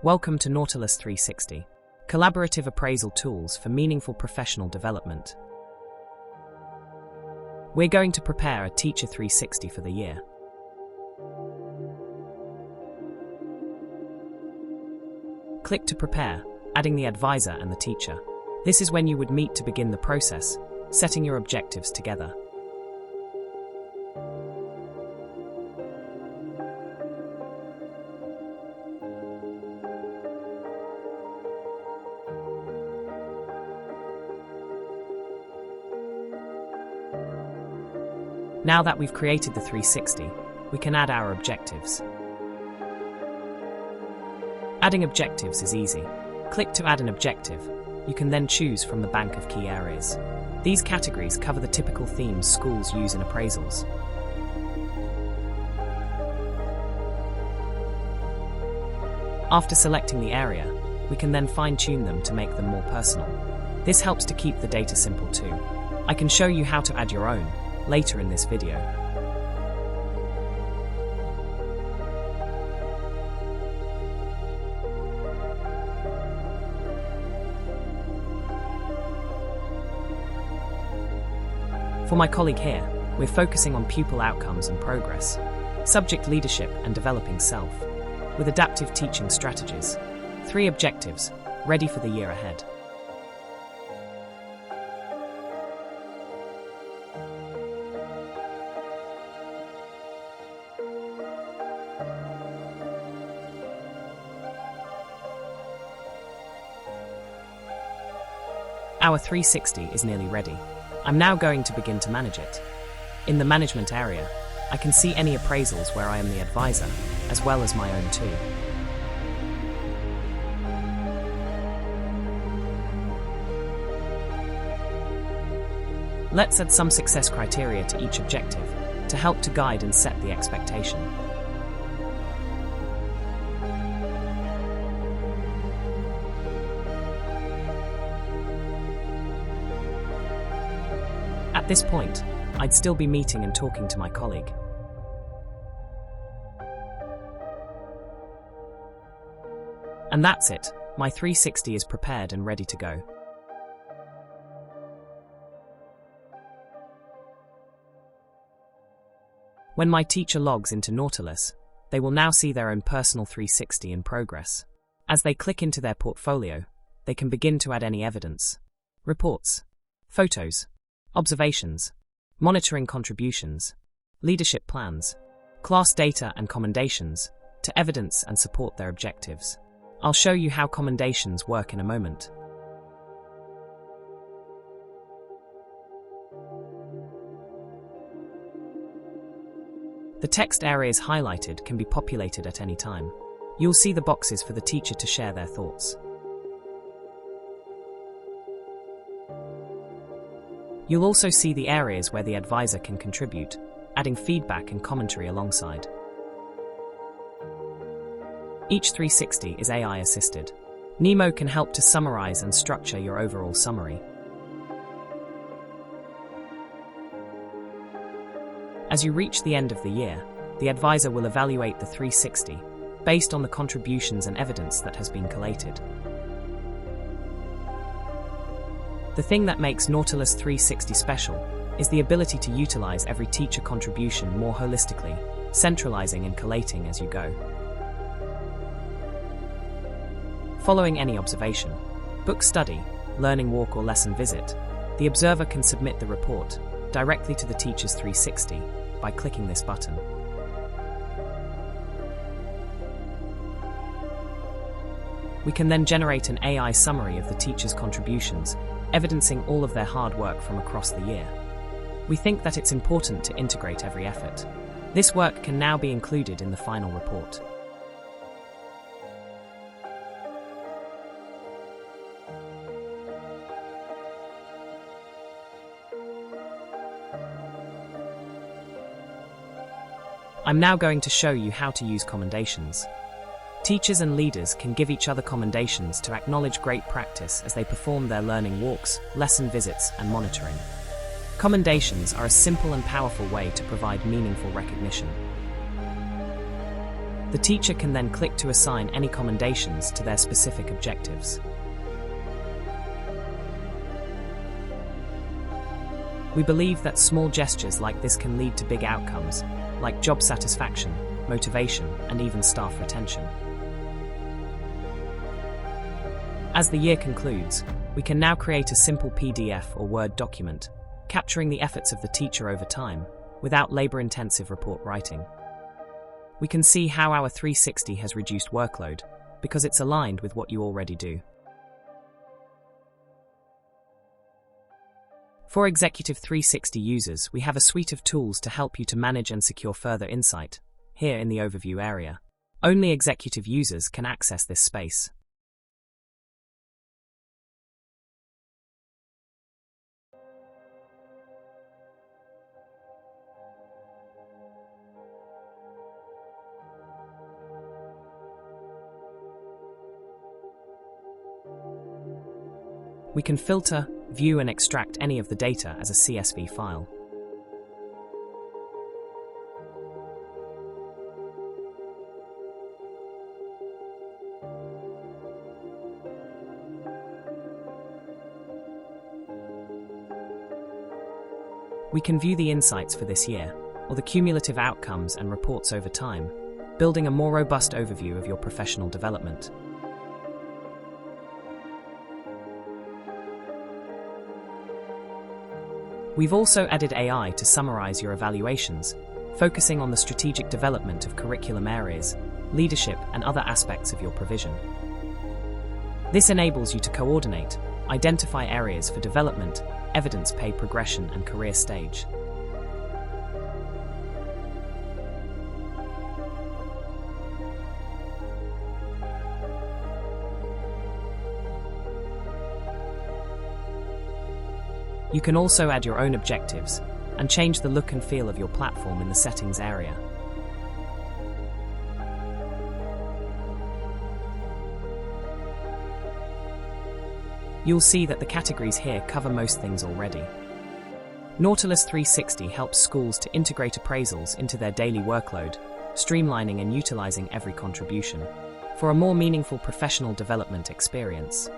Welcome to Nautilus 360, collaborative appraisal tools for meaningful professional development. We're going to prepare a Teacher 360 for the year. Click to prepare, adding the advisor and the teacher. This is when you would meet to begin the process, setting your objectives together. Now that we've created the 360, we can add our objectives. Adding objectives is easy. Click to add an objective. You can then choose from the bank of key areas. These categories cover the typical themes schools use in appraisals. After selecting the area, we can then fine-tune them to make them more personal. This helps to keep the data simple too. I can show you how to add your own later in this video. For my colleague here, we're focusing on pupil outcomes and progress, subject leadership and developing self, with adaptive teaching strategies. 3 objectives, ready for the year ahead. Our 360 is nearly ready. I'm now going to begin to manage it. In the management area, I can see any appraisals where I am the advisor, as well as my own too. Let's add some success criteria to each objective to help to guide and set the expectation. At this point, I'd still be meeting and talking to my colleague. And that's it, my 360 is prepared and ready to go. When my teacher logs into Nautilus, they will now see their own personal 360 in progress. As they click into their portfolio, they can begin to add any evidence, reports, photos, observations, monitoring contributions, leadership plans, class data and commendations to evidence and support their objectives. I'll show you how commendations work in a moment. The text areas highlighted can be populated at any time. You'll see the boxes for the teacher to share their thoughts. You'll also see the areas where the advisor can contribute, adding feedback and commentary alongside. Each 360 is AI assisted. Nemo can help to summarize and structure your overall summary. As you reach the end of the year, the advisor will evaluate the 360 based on the contributions and evidence that has been collated. The thing that makes Nautilus 360 special is the ability to utilize every teacher contribution more holistically, centralizing and collating as you go. Following any observation, book study, learning walk or lesson visit, the observer can submit the report directly to the teacher's 360 by clicking this button. We can then generate an AI summary of the teacher's contributions, evidencing all of their hard work from across the year. We think that it's important to integrate every effort. This work can now be included in the final report. I'm now going to show you how to use commendations. Teachers and leaders can give each other commendations to acknowledge great practice as they perform their learning walks, lesson visits, and monitoring. Commendations are a simple and powerful way to provide meaningful recognition. The teacher can then click to assign any commendations to their specific objectives. We believe that small gestures like this can lead to big outcomes, like job satisfaction, motivation, and even staff retention. As the year concludes, we can now create a simple PDF or Word document, capturing the efforts of the teacher over time, without labor-intensive report writing. We can see how our 360 has reduced workload, because it's aligned with what you already do. For Executive 360 users, we have a suite of tools to help you to manage and secure further insight, here in the overview area. Only executive users can access this space. We can filter, view and extract any of the data as a CSV file. We can view the insights for this year, or the cumulative outcomes and reports over time, building a more robust overview of your professional development. We've also added AI to summarize your evaluations, focusing on the strategic development of curriculum areas, leadership, and other aspects of your provision. This enables you to coordinate, identify areas for development, evidence pay progression, and career stage. You can also add your own objectives and change the look and feel of your platform in the settings area. You'll see that the categories here cover most things already. Nautilus 360 helps schools to integrate appraisals into their daily workload, streamlining and utilizing every contribution for a more meaningful professional development experience.